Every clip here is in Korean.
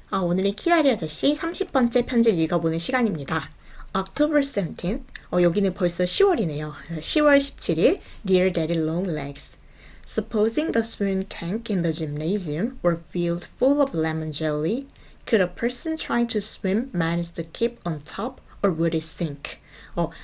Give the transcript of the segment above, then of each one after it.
오늘은 키아리 아저씨 30번째 편지를 읽어보는 시간입니다. October 17th, 여기는 벌써 10월이네요. 10월 17일, Dear Daddy Longlegs. Supposing the swimming tank in the gymnasium were filled full of lemon jelly, could a person trying to swim manage to keep on top or would it sink?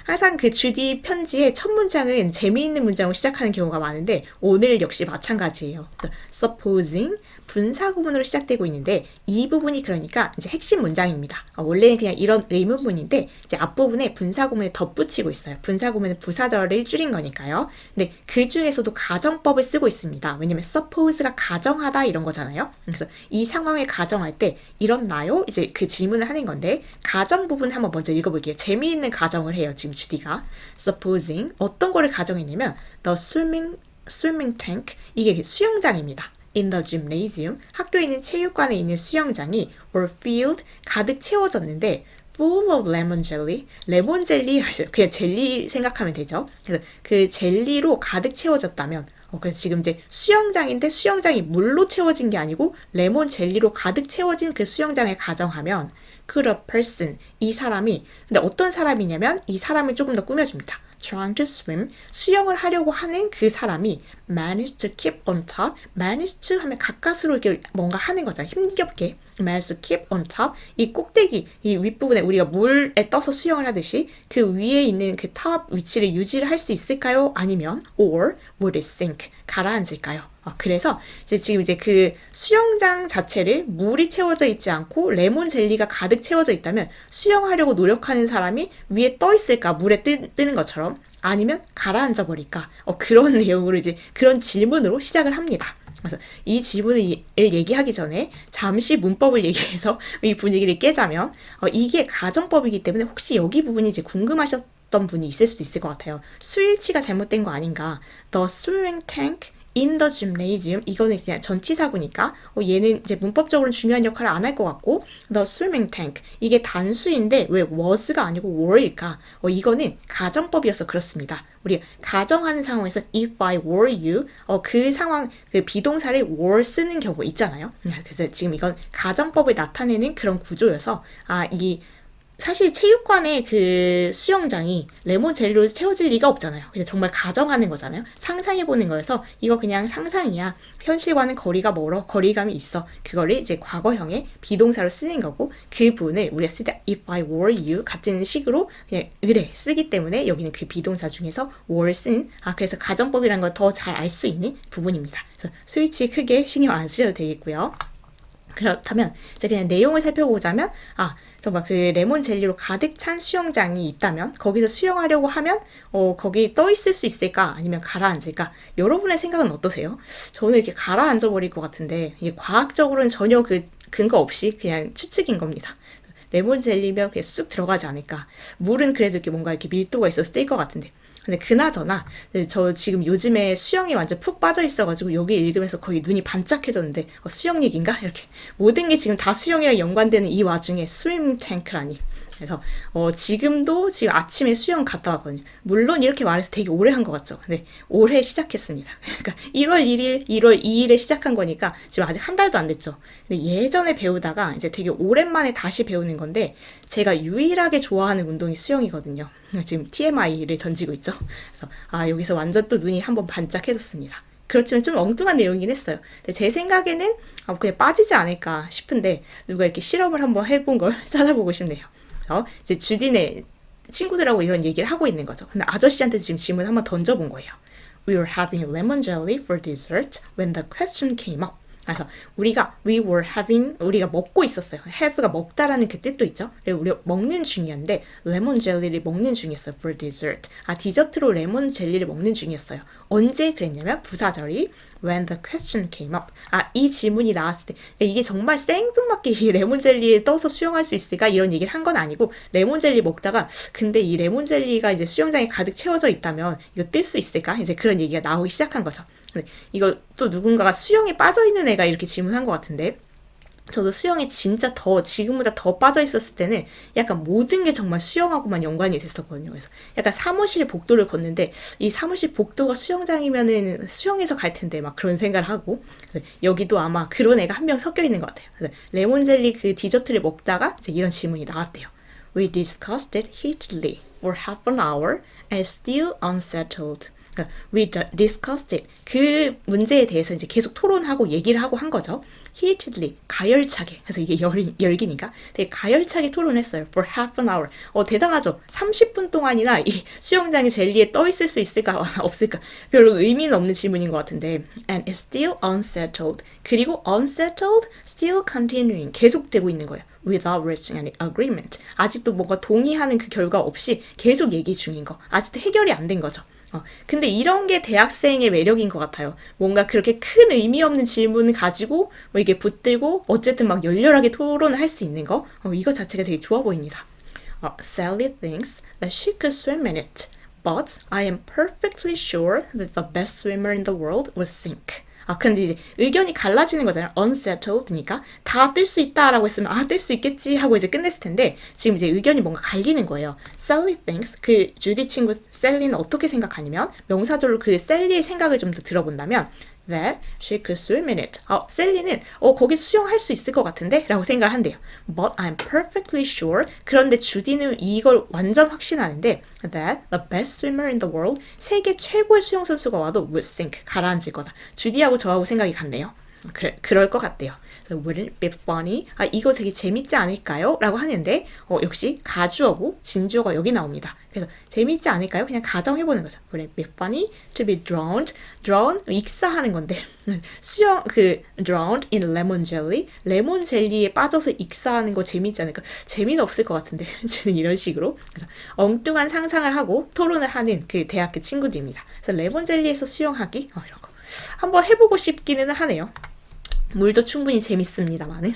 항상 그 주디 편지의 첫 문장은 재미있는 문장으로 시작하는 경우가 많은데 오늘 역시 마찬가지예요. Supposing 분사구문으로 시작되고 있는데 이 부분이 그러니까 이제 핵심 문장입니다. 원래는 그냥 이런 의문문인데 이제 앞부분에 분사구문을 덧붙이고 있어요. 분사구문은 부사절을 줄인 거니까요. 근데 그 중에서도 가정법을 쓰고 있습니다. 왜냐면 suppose가 가정하다 이런 거잖아요. 그래서 이 상황을 가정할 때 이렇나요? 이제 그 질문을 하는 건데 가정 부분 한번 먼저 읽어볼게요. 재미있는 가정을 해요. 지금 주디가 supposing 어떤 거를 가정했냐면 the swimming tank 이게 수영장입니다. In the gymnasium 학교에 있는 체육관에 있는 수영장이 were filled 가득 채워졌는데 full of lemon jelly 레몬 젤리 그냥 젤리 생각하면 되죠. 그래서 그 젤리로 가득 채워졌다면 그래서 지금 이제 수영장인데 수영장이 물로 채워진 게 아니고 레몬 젤리로 가득 채워진 그 수영장을 가정하면 could a person 이 사람이 근데 어떤 사람이냐면 이 사람을 조금 더 꾸며줍니다. trying to swim 수영을 하려고 하는 그 사람이 manage to keep on top manage to 하면 가까스로 이렇게 뭔가 하는 거잖아요. 힘겹게 manage to keep on top 이 꼭대기 이 윗부분에 우리가 물에 떠서 수영을 하듯이 그 위에 있는 그 탑 위치를 유지를 할 수 있을까요? 아니면 or would it sink 가라앉을까요? 그래서 지금 그 수영장 자체를 물이 채워져 있지 않고 레몬 젤리가 가득 채워져 있다면 수영하려고 노력하는 사람이 위에 떠 있을까? 물에 뜨는 것처럼 아니면 가라앉아 버릴까? 그런 내용으로 이제 그런 질문으로 시작을 합니다. 그래서 이 질문을 얘기하기 전에 잠시 문법을 얘기해서 이 분위기를 깨자면 이게 가정법이기 때문에 혹시 여기 부분이 이제 궁금하셨던 분이 있을 수도 있을 것 같아요. 수일치가 잘못된 거 아닌가? The swimming tank in the gymnasium 이거는 그냥 전치사구니까 얘는 이제 문법적으로는 중요한 역할을 안 할 것 같고 the swimming tank 이게 단수인데 왜 was가 아니고 were일까? 이거는 가정법이어서 그렇습니다. 우리 가정하는 상황에서 if I were you 그 상황 그 비동사를 were 쓰는 경우 있잖아요. 그래서 지금 이건 가정법을 나타내는 그런 구조여서 이 사실 체육관의 그 수영장이 레몬 젤리로 채워질 리가 없잖아요. 그래서 정말 가정하는 거잖아요. 상상해보는 거여서 이거 그냥 상상이야. 현실과는 거리가 멀어. 거리감이 있어. 그거를 이제 과거형의 비동사로 쓰는 거고 그 부분을 우리가 쓸 때 if I were you 같은 식으로 그냥 의뢰 쓰기 때문에 여기는 그 비동사 중에서 were 쓴 그래서 가정법이라는 걸 더 잘 알 수 있는 부분입니다. 그래서 스위치 크게 신경 안 쓰셔도 되겠고요. 그렇다면 이제 그냥 내용을 살펴보자면 정말 그 레몬 젤리로 가득 찬 수영장이 있다면 거기서 수영하려고 하면 거기 떠 있을 수 있을까 아니면 가라앉을까? 여러분의 생각은 어떠세요? 저는 이렇게 가라앉아 버릴 것 같은데 이게 과학적으로는 전혀 그 근거 없이 그냥 추측인 겁니다. 레몬 젤리면 그냥 쑥 들어가지 않을까? 물은 그래도 이렇게 뭔가 이렇게 밀도가 있어서 뜰 것 같은데. 근데 그나저나 저 지금 요즘에 수영이 완전 푹 빠져 있어가지고 여기 읽으면서 거의 눈이 반짝해졌는데 수영 얘기인가? 이렇게 모든 게 지금 다 수영이랑 연관되는 이 와중에 스위밍 탱크라니. 그래서 지금 아침에 수영 갔다 왔거든요. 물론 이렇게 말해서 되게 오래 한 것 같죠. 근데 올해 시작했습니다. 그러니까 1월 1일, 1월 2일에 시작한 거니까 지금 아직 한 달도 안 됐죠. 근데 예전에 배우다가 이제 되게 오랜만에 다시 배우는 건데 제가 유일하게 좋아하는 운동이 수영이거든요. 지금 TMI를 던지고 있죠. 그래서 여기서 완전 또 눈이 한번 반짝해졌습니다. 그렇지만 좀 엉뚱한 내용이긴 했어요. 근데 제 생각에는 그냥 빠지지 않을까 싶은데 누가 이렇게 실험을 한번 해본 걸 찾아보고 싶네요. 그래서 이제 주디네 친구들하고 이런 얘기를 하고 있는 거죠. 근데 아저씨한테 지금 질문 한번 던져본 거예요. We were having lemon jelly for dessert when the question came up. 그래서 우리가 우리가 먹고 있었어요. have가 먹다라는 그 뜻도 있죠. 그리고 우리가 먹는 중이었는데 레몬 젤리를 먹는 중이었어요. for dessert. 디저트로 레몬 젤리를 먹는 중이었어요. 언제 그랬냐면 부사절이 when the question came up. 이 질문이 나왔을 때 이게 정말 생뚱맞게 이 레몬 젤리에 떠서 수영할 수 있을까? 이런 얘기를 한 건 아니고 레몬 젤리 먹다가 근데 이 레몬 젤리가 이제 수영장에 가득 채워져 있다면 이거 뜰 수 있을까? 이제 그런 얘기가 나오기 시작한 거죠. 이거 또 누군가가 수영에 빠져있는 애가 이렇게 질문한 것 같은데 저도 수영에 진짜 지금보다 더 빠져 있었을 때는 약간 모든 게 정말 수영하고만 연관이 됐었거든요. 그래서 약간 사무실 복도를 걷는데 이 사무실 복도가 수영장이면은 수영해서 갈 텐데 막 그런 생각을 하고, 그래서 여기도 아마 그런 애가 한 명 섞여 있는 것 같아요. 그래서 레몬젤리 그 디저트를 먹다가 이제 이런 질문이 나왔대요. We discussed it heatedly for half an hour and still unsettled. 그러니까 we discussed it. 그 문제에 대해서 이제 계속 토론하고 얘기를 하고 한 거죠. heatedly, 가열차게. 그래서 이게 열기니까 되게 가열차게 토론했어요. for half an hour. 대단하죠. 30분 동안이나 이 수영장의 젤리에 떠 있을 수 있을까 없을까 별로 의미는 없는 질문인 것 같은데, and it's still unsettled. 그리고 unsettled, still continuing, 계속되고 있는 거예요. without reaching any agreement. 아직도 뭔가 동의하는 그 결과 없이 계속 얘기 중인 거. 아직도 해결이 안 된 거죠. 근데 이런 게 대학생의 매력인 것 같아요. 뭔가 그렇게 큰 의미 없는 질문을 가지고 뭐 이게 붙들고 어쨌든 막 열렬하게 토론을 할 수 있는 거, 이거 자체가 되게 좋아 보입니다. Sally thinks that she could swim in it, but I am perfectly sure that the best swimmer in the world would sink. 근데 이제 의견이 갈라지는 거잖아요. unsettled니까 다 뜰 수 있다라고 했으면 뜰 수 있겠지 하고 이제 끝냈을 텐데, 지금 이제 의견이 뭔가 갈리는 거예요. Sally thinks, 그 주디 친구 셀리는 어떻게 생각하냐면, 명사절로 그 셀리의 생각을 좀 더 들어본다면 that she could swim in it. 셀리는 거기 수영할 수 있을 것 같은데? 라고 생각을 한대요. But I'm perfectly sure. 그런데 주디는 이걸 완전 확신하는데 that the best swimmer in the world, 세계 최고의 수영 선수가 와도 would sink, 가라앉을 거다. 주디하고 저하고 생각이 같네요. 그럴 것 같대요. Wouldn't it be funny? 이거 되게 재밌지 않을까요? 라고 하는데 역시 가주어고 진주어가 여기 나옵니다. 그래서 재밌지 않을까요? 그냥 가정해보는 거죠. Wouldn't it be funny to be drowned? drown, 익사하는 건데 drowned in lemon jelly, 레몬 젤리에 빠져서 익사하는 거 재밌지 않을까? 재미는 없을 것 같은데 저는 이런 식으로. 그래서 엉뚱한 상상을 하고 토론을 하는 그 대학교 친구들입니다. 그래서 레몬 젤리에서 수영하기 이런 거 한번 해보고 싶기는 하네요. 물도 충분히 재밌습니다만은.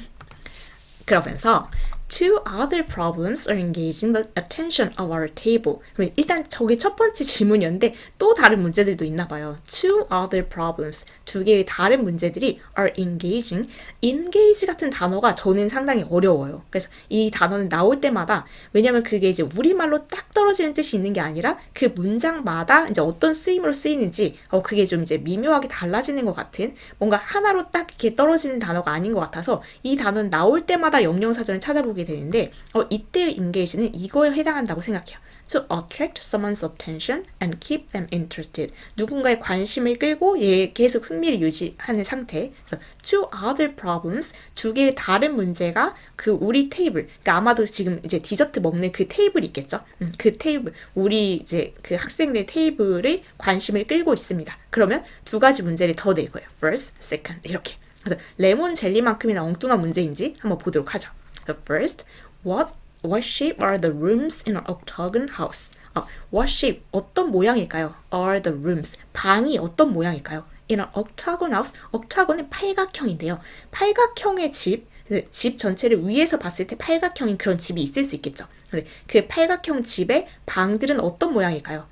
그러면서 two other problems are engaging the attention of our table. 일단 저게 첫 번째 질문이었는데 또 다른 문제들도 있나 봐요. two other problems, 두 개의 다른 문제들이 are engaging. engage 같은 단어가 저는 상당히 어려워요. 그래서 이 단어는 나올 때마다, 왜냐면 그게 이제 우리말로 딱 떨어지는 뜻이 있는 게 아니라 그 문장마다 이제 어떤 쓰임으로 쓰이는지 그게 좀 이제 미묘하게 달라지는 것 같은, 뭔가 하나로 딱 이렇게 떨어지는 단어가 아닌 것 같아서 이 단어는 나올 때마다 영영사전을 찾아보게 되는데 이때 engage는 이거에 해당한다고 생각해요. To attract someone's attention and keep them interested. 누군가의 관심을 끌고 계속 흥미를 유지하는 상태. 그래서 two other problems, 두 개의 다른 문제가 그 우리 테이블, 그러니까 아마도 지금 이제 디저트 먹는 그 테이블이 있겠죠. 그 테이블, 우리 이제 그 학생들 테이블에 관심을 끌고 있습니다. 그러면 두 가지 문제를 더 낼 거예요. First, second 이렇게. 그래서 레몬 젤리만큼이나 엉뚱한 문제인지 한번 보도록 하죠. So first, what shape are the rooms in an octagon house? What shape, 어떤 모양일까요? Are the rooms, 방이 어떤 모양일까요? In an octagon house, octagon은 팔각형인데요. 팔각형의 집 전체를 위에서 봤을 때 팔각형인 그런 집이 있을 수 있겠죠. 그 팔각형 집의 방들은 어떤 모양일까요?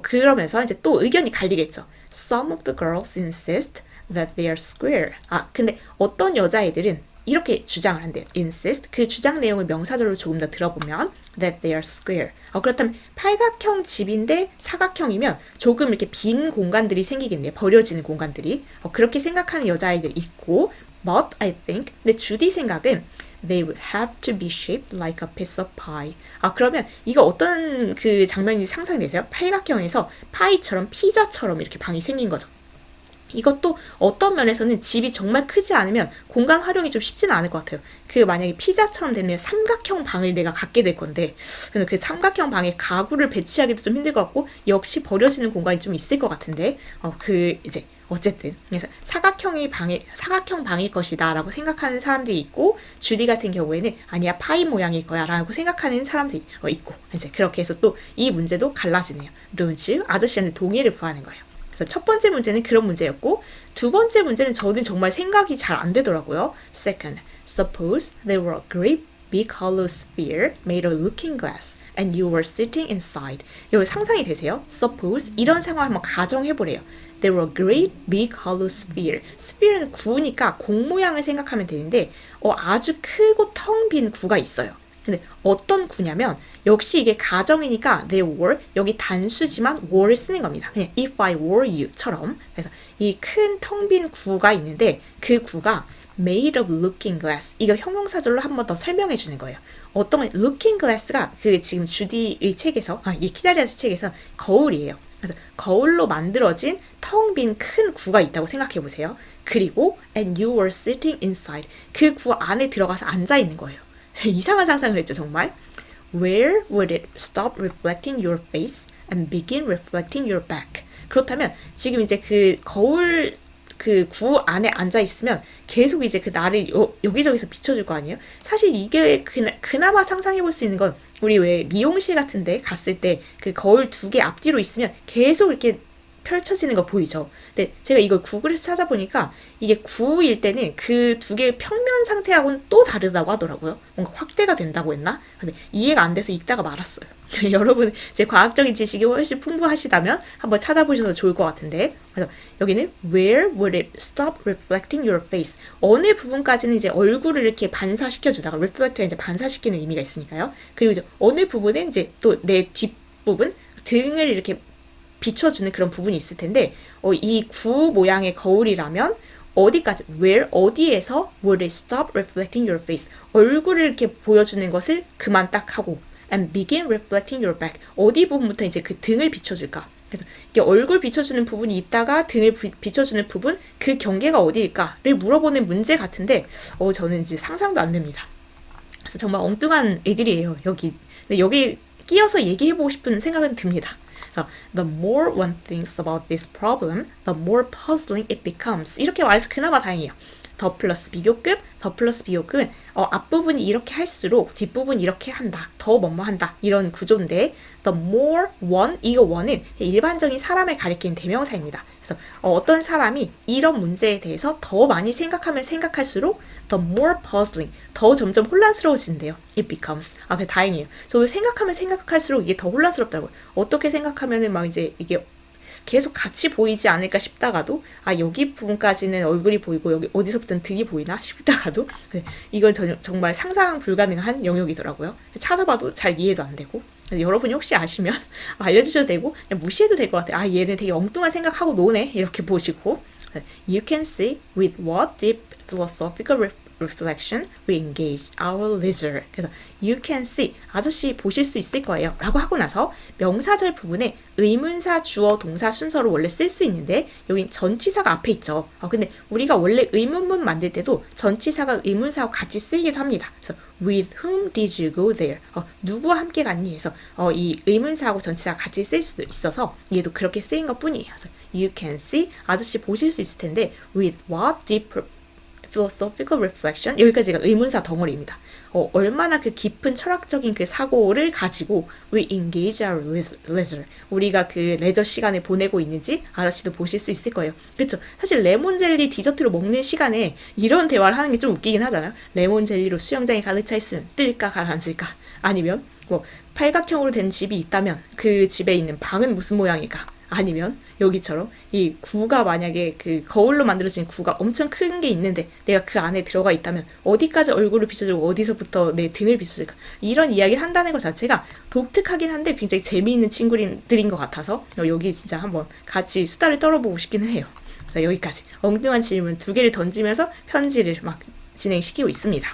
그러면서 이제 또 의견이 갈리겠죠. Some of the girls insist that they are square. 근데 어떤 여자애들은 이렇게 주장을 한대요. insist. 그 주장 내용을 명사절로 조금 더 들어보면 that they are square. 그렇다면 팔각형 집인데 사각형이면 조금 이렇게 빈 공간들이 생기겠네요. 버려지는 공간들이. 그렇게 생각하는 여자아이들이 있고, but I think, 근데 주디 생각은 they would have to be shaped like a piece of pie. 그러면 이거 어떤 그 장면이 상상되세요? 팔각형에서 파이처럼, 피자처럼 이렇게 방이 생긴 거죠. 이것도 어떤 면에서는 집이 정말 크지 않으면 공간 활용이 좀 쉽지는 않을 것 같아요. 만약에 피자처럼 되면 삼각형 방을 내가 갖게 될 건데, 근데 그 삼각형 방에 가구를 배치하기도 좀 힘들 것 같고, 역시 버려지는 공간이 좀 있을 것 같은데, 이제 어쨌든 그래서 사각형 방일 것이다 라고 생각하는 사람들이 있고, 주디 같은 경우에는 아니야 파이 모양일 거야 라고 생각하는 사람들이 있고, 이제 그렇게 해서 또 이 문제도 갈라지네요. 루즈 아저씨한테 동의를 구하는 거예요. 그래서 첫 번째 문제는 그런 문제였고, 두 번째 문제는 저는 정말 생각이 잘 안 되더라고요. Second, suppose there were a great big hollow sphere made of looking glass and you were sitting inside. 여기 상상이 되세요? Suppose 이런 상황을 한번 가정해보래요. There were a great big hollow sphere. sphere는 구니까 공 모양을 생각하면 되는데 아주 크고 텅 빈 구가 있어요. 근데 어떤 구냐면 역시 이게 가정이니까 there were 여기 단수지만 were를 쓰는 겁니다. 그냥 if I were you처럼. 그래서 이 큰 텅 빈 구가 있는데 그 구가 made of looking glass. 이거 형용사절로 한 번 더 설명해 주는 거예요. 어떤 looking glass가 그 지금 주디의 책에서 이 키자리아스 책에서 거울이에요. 그래서 거울로 만들어진 텅 빈 큰 구가 있다고 생각해 보세요. 그리고 and you were sitting inside. 그 구 안에 들어가서 앉아 있는 거예요. 이상한 상상을 했죠, 정말. Where would it stop reflecting your face and begin reflecting your back? 그렇다면 지금 이제 그 거울 그 구 안에 앉아 있으면 계속 이제 그 나를 여기저기서 비춰줄 거 아니에요? 사실 이게 그나마 상상해 볼 수 있는 건 우리 왜 미용실 같은데 갔을 때 그 거울 2개 앞뒤로 있으면 계속 이렇게 펼쳐지는 거 보이죠? 근데 제가 이걸 구글에서 찾아보니까 이게 구일 때는 그 2개의 평면 상태하고는 또 다르다고 하더라고요. 뭔가 확대가 된다고 했나? 근데 이해가 안 돼서 읽다가 말았어요. 여러분 제 과학적인 지식이 훨씬 풍부하시다면 한번 찾아보셔도 좋을 것 같은데, 그래서 여기는 Where would it stop reflecting your face? 어느 부분까지는 이제 얼굴을 이렇게 반사시켜주다가 reflect가 이제 반사시키는 의미가 있으니까요. 그리고 이제 어느 부분은 이제 또 내 뒷부분 등을 이렇게 비춰주는 그런 부분이 있을 텐데 이 구 모양의 거울이라면 어디까지, where, 어디에서 would it stop reflecting your face? 얼굴을 이렇게 보여주는 것을 그만 딱 하고 and begin reflecting your back. 어디 부분부터 이제 그 등을 비춰줄까? 그래서 이게 얼굴 비춰주는 부분이 있다가 등을 비춰주는 부분, 그 경계가 어디일까를 물어보는 문제 같은데 저는 이제 상상도 안 됩니다. 그래서 정말 엉뚱한 애들이에요, 여기. 근데 여기 끼어서 얘기해보고 싶은 생각은 듭니다. The more one thinks about this problem, the more puzzling it becomes. 이렇게 말해서 그나마 다행이에요. 더 플러스 비교급, 더 플러스 비교급은 앞부분이 이렇게 할수록 뒷부분이 이렇게 한다. 더 뭐뭐 한다. 이런 구조인데 the more one, 이거 one은 일반적인 사람을 가리키는 대명사입니다. 그래서 어떤 사람이 이런 문제에 대해서 더 많이 생각하면 생각할수록 the more puzzling, 더 점점 혼란스러워진대요. It becomes. 그래 다행이에요. 저도 생각하면 생각할수록 이게 더 혼란스럽더라고요. 어떻게 생각하면은 막 이제 이게 계속 같이 보이지 않을까 싶다가도 여기 부분까지는 얼굴이 보이고 여기 어디서부터는 등이 보이나 싶다가도 이건 정말 상상 불가능한 영역이더라고요. 찾아봐도 잘 이해도 안 되고 여러분이 혹시 아시면 알려주셔도 되고 그냥 무시해도 될 것 같아요. 얘는 되게 엉뚱한 생각하고 노네 이렇게 보시고 You can see with what deep philosophical reflection we engage our leisure. 그래서 you can see, 아저씨 보실 수 있을 거예요 라고 하고 나서 명사절 부분에 의문사, 주어, 동사 순서로 원래 쓸 수 있는데 여기 전치사가 앞에 있죠. 근데 우리가 원래 의문문 만들 때도 전치사가 의문사와 같이 쓰이기도 합니다. 그래서 with whom did you go there? 누구와 함께 갔니? 해서 이 의문사하고 전치사가 같이 쓸 수도 있어서 얘도 그렇게 쓰인 것 뿐이에요. 그래서 you can see, 아저씨 보실 수 있을 텐데 with what deep philosophical reflection, 여기까지가 의문사 덩어리입니다. 얼마나 그 깊은 철학적인 그 사고를 가지고 we engage our leisure, 우리가 그 레저 시간을 보내고 있는지 아저씨도 보실 수 있을 거예요. 그렇죠? 사실 레몬젤리 디저트로 먹는 시간에 이런 대화를 하는 게 좀 웃기긴 하잖아요. 레몬젤리로 수영장에 가득 차 있으면 뜰까 가라앉을까, 아니면 팔각형으로 된 집이 있다면 그 집에 있는 방은 무슨 모양일까, 아니면 여기처럼 이 구가 만약에 그 거울로 만들어진 구가 엄청 큰 게 있는데 내가 그 안에 들어가 있다면 어디까지 얼굴을 비춰주고 어디서부터 내 등을 비춰줄까, 이런 이야기를 한다는 것 자체가 독특하긴 한데 굉장히 재미있는 친구들인 것 같아서 여기 진짜 한번 같이 수다를 떨어보고 싶기는 해요. 자, 여기까지 엉뚱한 질문 2개를 던지면서 편지를 막 진행시키고 있습니다.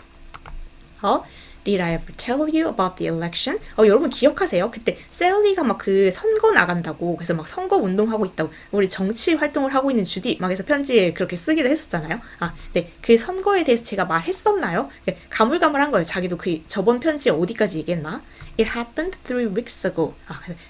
Did I ever tell you about the election? 여러분 기억하세요? 그때 셀리가 막 그 선거 나간다고, 그래서 막 선거 운동하고 있다고, 우리 정치 활동을 하고 있는 주디 막 해서 편지에 그렇게 쓰기도 했었잖아요. 네, 그 선거에 대해서 제가 말했었나요? 네, 가물가물한 거예요. 자기도 그 저번 편지에 어디까지 얘기했나? It happened 3 weeks ago.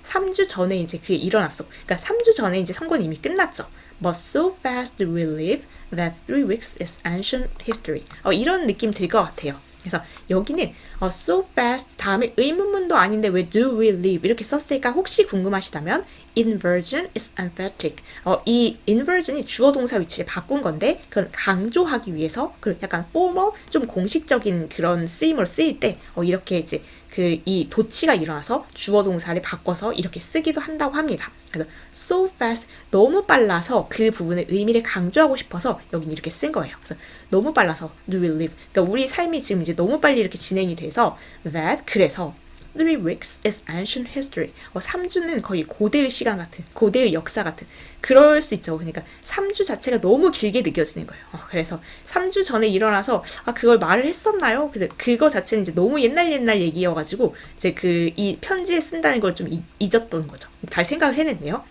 3주 전에 이제 그게 일어났어. 그러니까 3주 전에 이제 선거는 이미 끝났죠. But so fast we live that 3 weeks is ancient history. 이런 느낌 들 것 같아요. 그래서 여기는 so fast 다음에 의문문도 아닌데 왜 do we live 이렇게 썼을까 혹시 궁금하시다면 inversion is emphatic. 이 inversion이 주어 동사 위치를 바꾼 건데 그건 강조하기 위해서 그 약간 formal 좀 공식적인 그런 쓰임으로 쓰일 때 이렇게 이제 그 이 도치가 일어나서 주어 동사를 바꿔서 이렇게 쓰기도 한다고 합니다. 그래서 so fast 너무 빨라서 그 부분의 의미를 강조하고 싶어서 여기는 이렇게 쓴 거예요. 그래서 너무 빨라서 do we live. 그러니까 우리 삶이 지금 이제 너무 빨리 이렇게 진행이 돼서 that 그래서 3 weeks is ancient history. 3주는 거의 고대의 시간 같은, 고대의 역사 같은, 그럴 수 있죠. 그러니까 3주 자체가 너무 길게 느껴지는 거예요. 그래서 3주 전에 일어나서, 그걸 말을 했었나요? 그래서 그거 자체는 이제 너무 옛날 얘기여가지고, 이제 이 편지에 쓴다는 걸 좀 잊었던 거죠. 다시 생각을 해냈네요.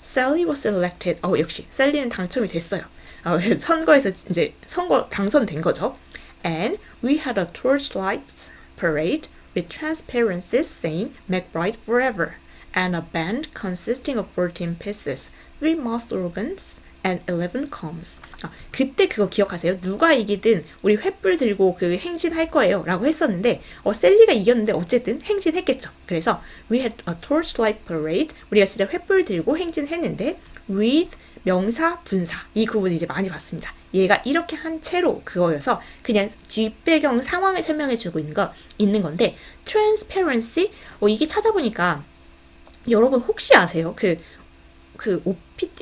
Sally was elected. 역시, 셀리는 당첨이 됐어요. 선거에서 이제 당선된 거죠. And we had a torchlight parade with transparencies saying "Make bright forever" and a band consisting of 14 pieces, 3 mouth organs and 11 combs. 그때 그거 기억하세요? 누가 이기든 우리 횃불 들고 그 행진할 거예요 라고 했었는데 셀리가 이겼는데 어쨌든 행진했겠죠. 그래서 we had a torchlight parade. 우리가 진짜 횃불 들고 행진했는데 with 명사, 분사 이 구분을 이제 많이 봤습니다. 얘가 이렇게 한 채로 그거여서 그냥 뒷배경 상황을 설명해주고 있는 건데 transparency 이게 찾아보니까 여러분 혹시 아세요? 그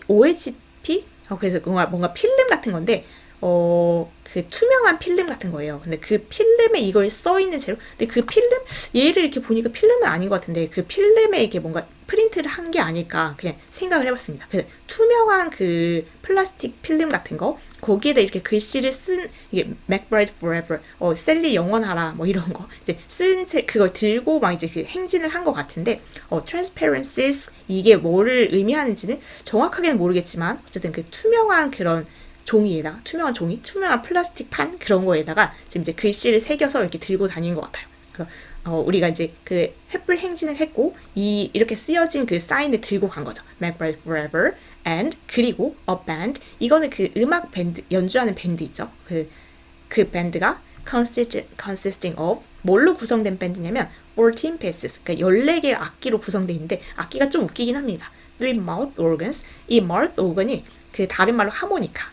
OHP 그래서 뭔가 필름 같은 건데 그 투명한 필름 같은 거예요. 근데 그 필름에 이걸 써 있는 채로 근데 그 필름 얘를 이렇게 보니까 필름은 아닌 것 같은데 그 필름에 이게 뭔가 프린트를 한 게 아닐까 그냥 생각을 해봤습니다. 그래서 투명한 그 플라스틱 필름 같은 거 거기에다 이렇게 글씨를 쓴 이게 Make bright forever 셀리 영원하라 뭐 이런 거 이제 쓴 채 그걸 들고 막 이제 그 행진을 한 것 같은데 transparencies 이게 뭐를 의미하는지는 정확하게는 모르겠지만 어쨌든 그 투명한 그런 종이에다가 투명한 플라스틱 판 그런 거에다가 지금 이제 글씨를 새겨서 이렇게 들고 다니는 것 같아요. 그래서 우리가 이제 그 횃불 행진을 했고 이렇게 쓰여진 그 사인을 들고 간 거죠. Make bright forever and 그리고 a band 이거는 그 음악 밴드 연주하는 밴드 있죠. 그 밴드가 consisting of 뭘로 구성된 밴드냐면 14 pieces 그러니까 14개의 악기로 구성되어 있는데 악기가 좀 웃기긴 합니다. 3 mouth organs 이 mouth organ이 그 다른 말로 하모니카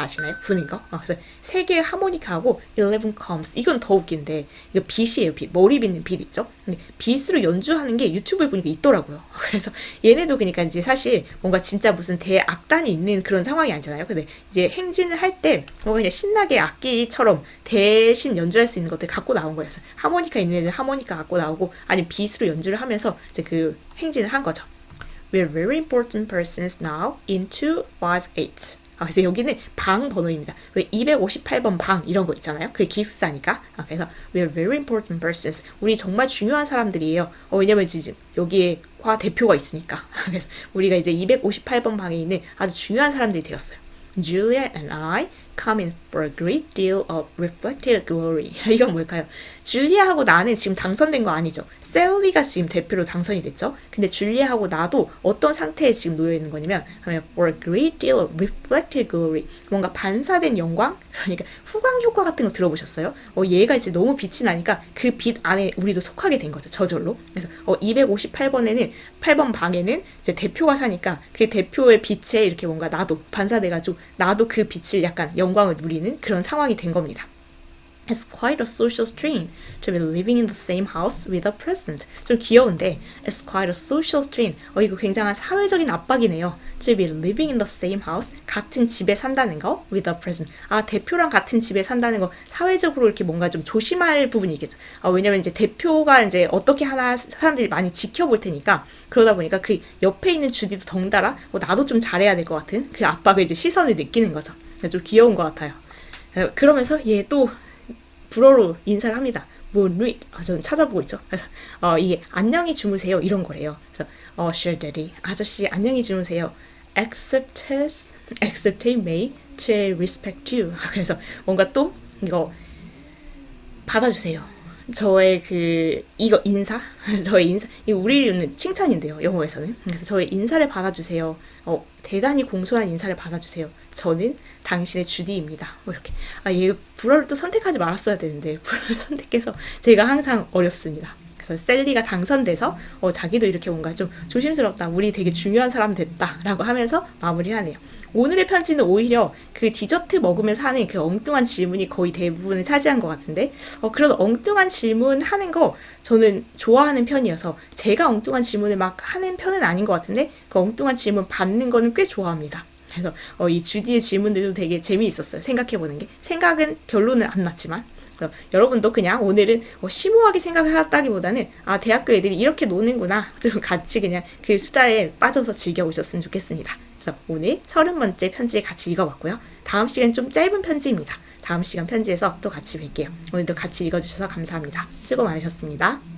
아시나요? 부는 거. 그래서 3개의 하모니카하고 11 combs. 이건 더 웃긴데 이거 빗이에요. 빗. 머리 빗는 빗 있죠? 근데 빗으로 연주하는 게 유튜브에 보니까 있더라고요. 그래서 얘네도 그러니까 이제 사실 뭔가 진짜 무슨 대악단이 있는 그런 상황이 아니잖아요. 근데 이제 행진을 할 때 뭔가 그냥 신나게 악기처럼 대신 연주할 수 있는 것들 갖고 나온 거예요. 그래서 하모니카 있는 애들 하모니카 갖고 나오고 아니면 빗으로 연주를 하면서 이제 그 행진을 한 거죠. We're very important persons now in 258. 그래서 여기는 방 번호입니다. 왜 258번 방 이런 거 있잖아요. 그게 기숙사니까. 그래서 we're very important persons. 우리 정말 중요한 사람들이에요. 왜냐면 지금 여기에 과 대표가 있으니까. 그래서 우리가 이제 258번 방에 있는 아주 중요한 사람들이 되었어요. Julia and I come in for a great deal of reflected glory. 이건 뭘까요? 줄리아하고 나는 지금 당선된 거 아니죠. 셀리가 지금 대표로 당선이 됐죠. 근데 줄리아하고 나도 어떤 상태에 지금 놓여 있는 거냐면 for a great deal of reflected glory. 뭔가 반사된 영광? 그러니까 후광 효과 같은 거 들어보셨어요? 얘가 이제 너무 빛이 나니까 그 빛 안에 우리도 속하게 된 거죠. 저절로. 그래서 258번 방에는 이제 대표가 사니까 그 대표의 빛에 이렇게 뭔가 나도 반사돼가지고 나도 그 빛을 약간 영광을 누리는 그런 상황이 된 겁니다. It's quite a social strain to be living in the same house with a president. 좀 귀여운데 It's quite a social strain. 이거 굉장한 사회적인 압박이네요. To be living in the same house. 같은 집에 산다는 거 with a president. 대표랑 같은 집에 산다는 거 사회적으로 이렇게 뭔가 좀 조심할 부분이 있겠죠. 왜냐면 이제 대표가 이제 어떻게 하나 사람들이 많이 지켜볼 테니까 그러다 보니까 그 옆에 있는 주디도 덩달아 나도 좀 잘해야 될 것 같은 그 압박을 이제 시선을 느끼는 거죠. 좀 귀여운 것 같아요. 그러면서 얘 또 불어로 인사를 합니다. 뭐, 저는 찾아보고 있죠. 그래서, 이게, 안녕히 주무세요. 이런 거래요. 그래서, sure, daddy. 아저씨, 안녕히 주무세요. Accept me to respect you. 그래서, 뭔가 또, 이거, 받아주세요. 저의 이거 인사? 저의 인사, 이거 우리는 칭찬인데요, 영어에서는. 그래서 저의 인사를 받아주세요. 대단히 공손한 인사를 받아주세요. 저는 당신의 주디입니다. 뭐 이렇게. 얘 불어를 또 선택하지 말았어야 되는데, 불어를 선택해서 제가 항상 어렵습니다. 그래서 셀리가 당선돼서 자기도 이렇게 뭔가 좀 조심스럽다. 우리 되게 중요한 사람 됐다라고 하면서 마무리를 하네요. 오늘의 편지는 오히려 그 디저트 먹으면서 하는 그 엉뚱한 질문이 거의 대부분을 차지한 것 같은데 그런 엉뚱한 질문 하는 거 저는 좋아하는 편이어서 제가 엉뚱한 질문을 막 하는 편은 아닌 것 같은데 그 엉뚱한 질문 받는 거는 꽤 좋아합니다. 그래서 이 주디의 질문들도 되게 재미있었어요. 생각해보는 게. 생각은 결론은 안 났지만 여러분도 그냥 오늘은 심오하게 생각을 하다기보다는 대학교 애들이 이렇게 노는구나 좀 같이 그냥 그 수다에 빠져서 즐겨보셨으면 좋겠습니다. 그래서 오늘 30번째 편지를 같이 읽어봤고요. 다음 시간 좀 짧은 편지입니다. 다음 시간 편지에서 또 같이 뵐게요. 오늘도 같이 읽어주셔서 감사합니다. 수고 많으셨습니다.